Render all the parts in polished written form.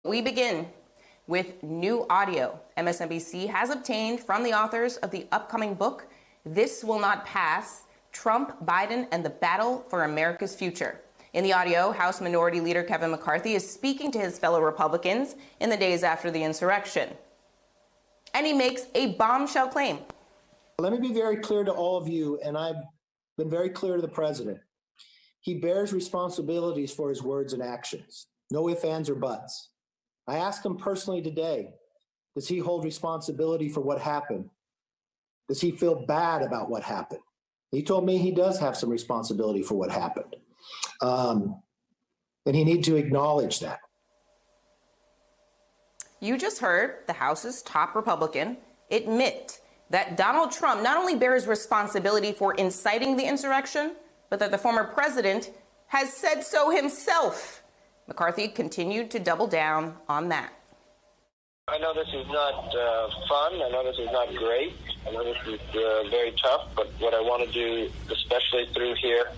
We begin with new audio MSNBC has obtained from the authors of the upcoming book, This Will Not Pass: Trump, Biden, and the Battle for America's Future. In the audio, House Minority Leader Kevin McCarthy is speaking to his fellow Republicans in the days after the insurrection. And he makes a bombshell claim. Let me be very clear to all of you, and I've been very clear to the president. He bears responsibilities for his words and actions. No ifs, ands, or buts. I asked him personally today, does he hold responsibility for what happened? Does he feel bad about what happened? He told me he does have some responsibility for what happened. And he needs to acknowledge that. You just heard the House's top Republican admit that Donald Trump not only bears responsibility for inciting the insurrection, but that the former president has said so himself. McCarthy continued to double down on that. I know this is not fun. I know this is not great. I know this is very tough. But what I want to do, especially through here,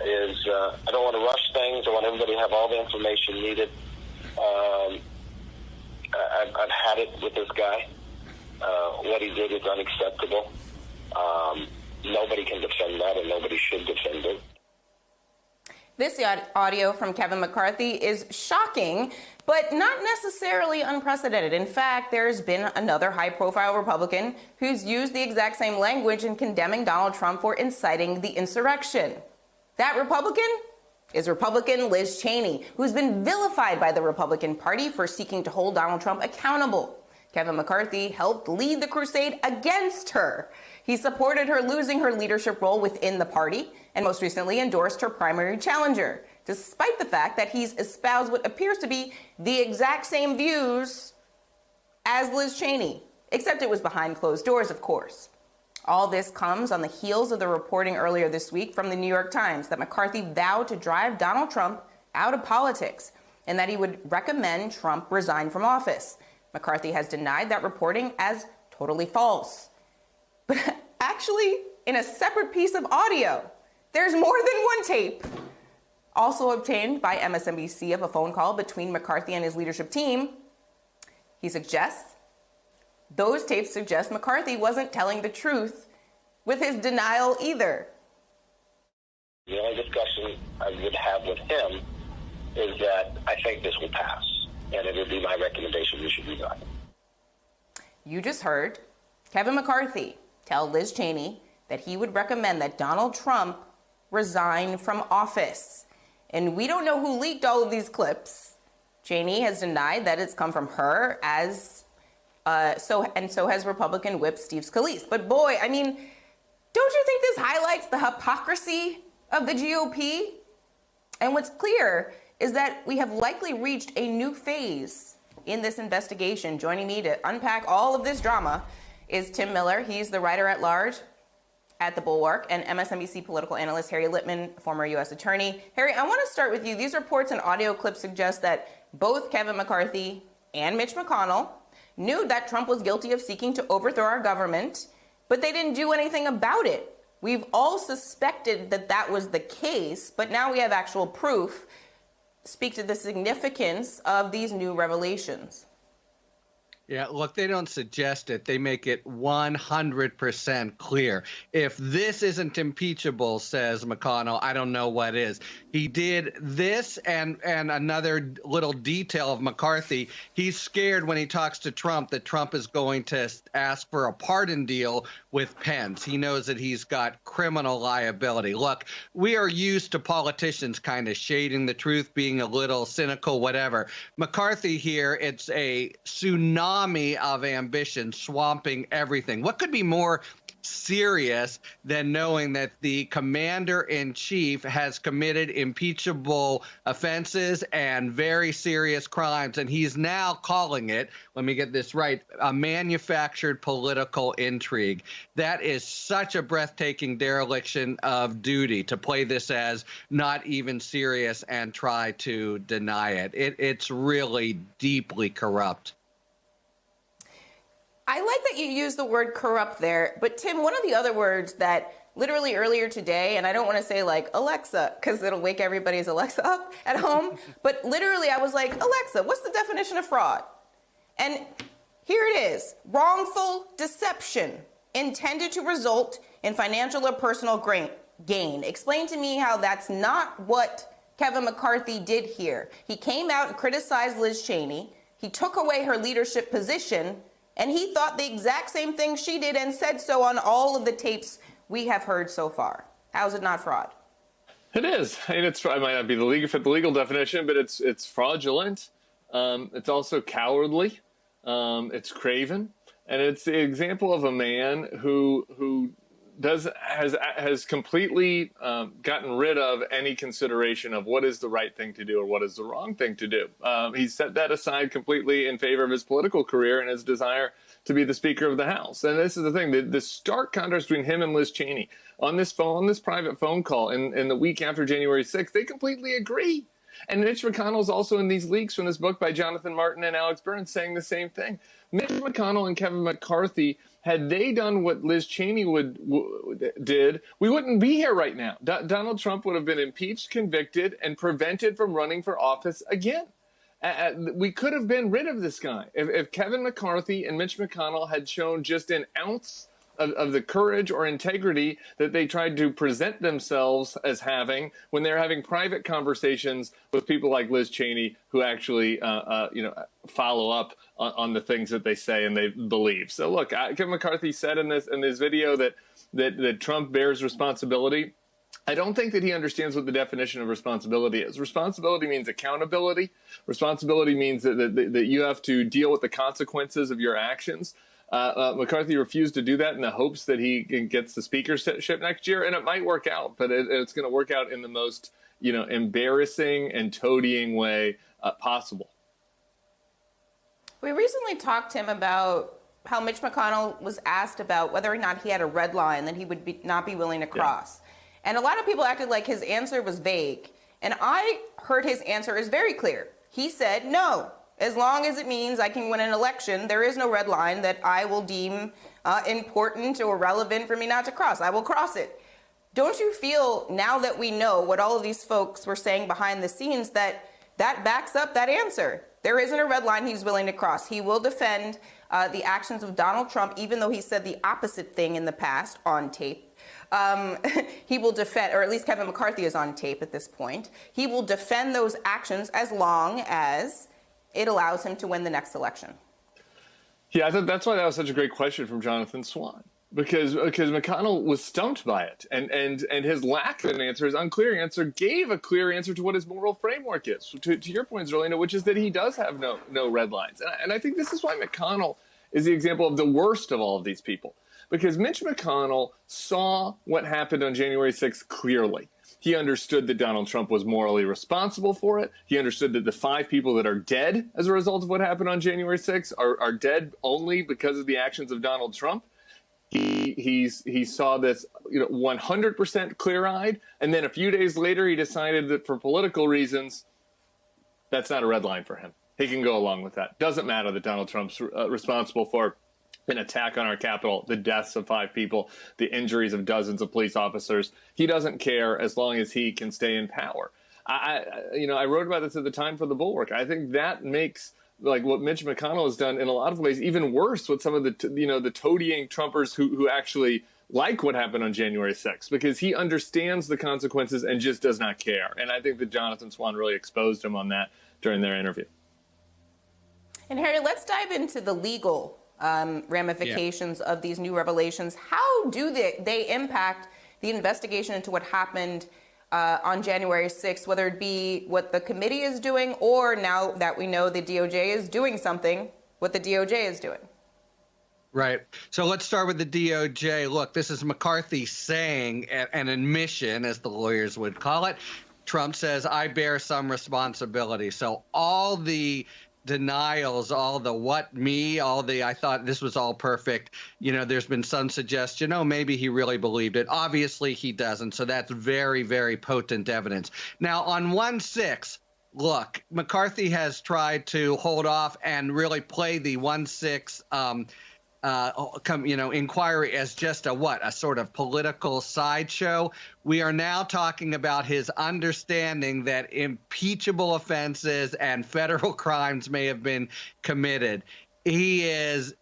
is I don't want to rush things. I want everybody to have all the information needed. I've had it with this guy. What he did is unacceptable. Nobody can defend that, and nobody should defend it. This audio from Kevin McCarthy is shocking, but not necessarily unprecedented. In fact, there's been another high-profile Republican who's used the exact same language in condemning Donald Trump for inciting the insurrection. That Republican is Republican Liz Cheney, who's been vilified by the Republican Party for seeking to hold Donald Trump accountable. Kevin McCarthy helped lead the crusade against her. He supported her losing her leadership role within the party and most recently endorsed her primary challenger, despite the fact that he's espoused what appears to be the exact same views as Liz Cheney, except it was behind closed doors, of course. All this comes on the heels of the reporting earlier this week from the New York Times that McCarthy vowed to drive Donald Trump out of politics and that he would recommend Trump resign from office. McCarthy has denied that reporting as totally false. But actually, in a separate piece of audio, there's more than one tape, also obtained by MSNBC, of a phone call between McCarthy and his leadership team. Those tapes suggest McCarthy wasn't telling the truth with his denial either. The only discussion I would have with him is that I think this will pass, and it would be my recommendation we should resign. You just heard Kevin McCarthy tell Liz Cheney that he would recommend that Donald Trump resign from office. And we don't know who leaked all of these clips. Cheney has denied that it's come from her, so has Republican Whip Steve Scalise. But boy, I mean, don't you think this highlights the hypocrisy of the GOP? And what's clear is that we have likely reached a new phase in this investigation. Joining me to unpack all of this drama is Tim Miller. He's the writer-at-large at The Bulwark, and MSNBC political analyst Harry Litman, former U.S. attorney. Harry, I want to start with you. These reports and audio clips suggest that both Kevin McCarthy and Mitch McConnell knew that Trump was guilty of seeking to overthrow our government, but they didn't do anything about it. We've all suspected that that was the case, but now we have actual proof. Speak to the significance of these new revelations. Yeah, look, they don't suggest it. They make it 100% clear. If this isn't impeachable, says McConnell, I don't know what is. He did this and another little detail of McCarthy. He's scared when he talks to Trump that Trump is going to ask for a pardon deal with Pence. He knows that he's got criminal liability. Look, we are used to politicians kind of shading the truth, being a little cynical, whatever. McCarthy here, it's a tsunami of ambition swamping everything. What could be more serious than knowing that the commander-in-chief has committed impeachable offenses and very serious crimes, and he's now calling it, let me get this right, a manufactured political intrigue? That is such a breathtaking dereliction of duty to play this as not even serious and try to deny it. It's really deeply corrupt. I like that you use the word corrupt there, but Tim, one of the other words that literally earlier today, and I don't want to say like Alexa, because it'll wake everybody's Alexa up at home, but literally I was like, Alexa, what's the definition of fraud? And here it is: wrongful deception intended to result in financial or personal gain. Explain to me how that's not what Kevin McCarthy did here. He came out and criticized Liz Cheney. He took away her leadership position, and he thought the exact same thing she did and said so on all of the tapes we have heard so far. How is it not fraud? It is. I mean, it might not be the legal definition, but it's fraudulent. It's also cowardly. It's craven, and it's the example of a man who has completely gotten rid of any consideration of what is the right thing to do or what is the wrong thing to do. He's set that aside completely in favor of his political career and his desire to be the Speaker of the House. And this is the thing: the stark contrast between him and Liz Cheney on this private phone call in the week after January 6th, they completely agree. And Mitch McConnell is also in these leaks from this book by Jonathan Martin and Alex Burns saying the same thing. Mitch McConnell and Kevin McCarthy, had they done what Liz Cheney did, we wouldn't be here right now. Donald Trump would have been impeached, convicted, and prevented from running for office again. We could have been rid of this guy if Kevin McCarthy and Mitch McConnell had shown just an ounce of the courage or integrity that they tried to present themselves as having when they're having private conversations with people like Liz Cheney, who actually follow up on the things that they say and they believe. So look, Kevin McCarthy said in this video that Trump bears responsibility. I don't think that he understands what the definition of responsibility is. Responsibility means accountability. Responsibility means that you have to deal with the consequences of your actions. McCarthy refused to do that in the hopes that he gets the speakership next year, and it might work out, but it's going to work out in the most, embarrassing and toadying way possible. We recently talked to him about how Mitch McConnell was asked about whether or not he had a red line that he would not be willing to cross. Yeah. And a lot of people acted like his answer was vague. And I heard his answer is very clear. He said, no, as long as it means I can win an election, there is no red line that I will deem important or relevant for me not to cross. I will cross it. Don't you feel, now that we know what all of these folks were saying behind the scenes, that backs up that answer? There isn't a red line he's willing to cross. He will defend the actions of Donald Trump, even though he said the opposite thing in the past on tape. He will defend, or at least Kevin McCarthy is on tape at this point. He will defend those actions as long as it allows him to win the next election. Yeah, I thought that's why that was such a great question from Jonathan Swan, because McConnell was stumped by it, and his lack of an answer, his unclear answer, gave a clear answer to what his moral framework is. To your point, Zerlina, which is that he does have no red lines, and I think this is why McConnell is the example of the worst of all of these people. Because Mitch McConnell saw what happened on January 6th clearly. He understood that Donald Trump was morally responsible for it. He understood that the 5 people that are dead as a result of what happened on January 6th are dead only because of the actions of Donald Trump. He saw this 100% clear-eyed, and then a few days later he decided that for political reasons, that's not a red line for him. He can go along with that. Doesn't matter that Donald Trump's responsible for an attack on our Capitol, the deaths of 5 people, the injuries of dozens of police officers. He doesn't care as long as he can stay in power. I wrote about this at the time for The Bulwark. I think that makes what Mitch McConnell has done in a lot of ways even worse with some of the toadying Trumpers who actually like what happened on January 6th, because he understands the consequences and just does not care. And I think that Jonathan Swan really exposed him on that during their interview. And Harry, let's dive into the legal ramifications of these new revelations. How do they impact the investigation into what happened on January 6th, whether it be what the committee is doing, or now that we know the DOJ is doing something, what the DOJ is doing? Right. So let's start with the DOJ. Look, this is McCarthy saying an admission, as the lawyers would call it. Trump says, I bear some responsibility. So all the denials, all the I thought this was all perfect. There's been some suggestion, maybe he really believed it. Obviously he doesn't. So that's very, very potent evidence. Now on 1-6, look, McCarthy has tried to hold off and really play the 1-6 inquiry as just a sort of political sideshow. We are now talking about his understanding that impeachable offenses and federal crimes may have been committed. He is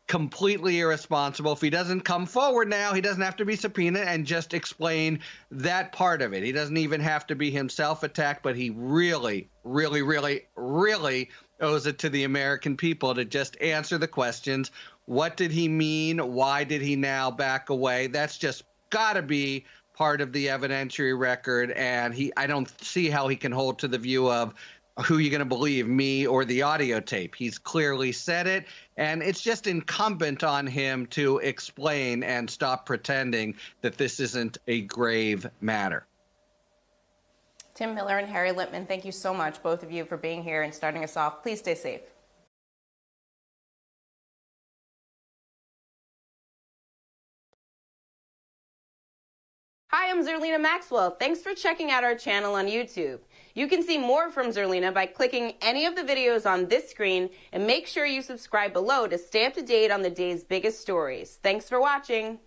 completely irresponsible. If he doesn't come forward now, he doesn't have to be subpoenaed and just explain that part of it. He doesn't even have to be himself attacked, but he really, really, really, really owes it to the American people to just answer the questions. What did he mean? Why did he now back away? That's just got to be part of the evidentiary record, and I don't see how he can hold to the view of who you're going to believe, me or the audio tape. He's clearly said it, and it's just incumbent on him to explain and stop pretending that this isn't a grave matter. Tim Miller and Harry Litman, thank you so much, both of you, for being here and starting us off. Please stay safe. Hi, I'm Zerlina Maxwell. Thanks for checking out our channel on YouTube. You can see more from Zerlina by clicking any of the videos on this screen, and make sure you subscribe below to stay up to date on the day's biggest stories. Thanks for watching.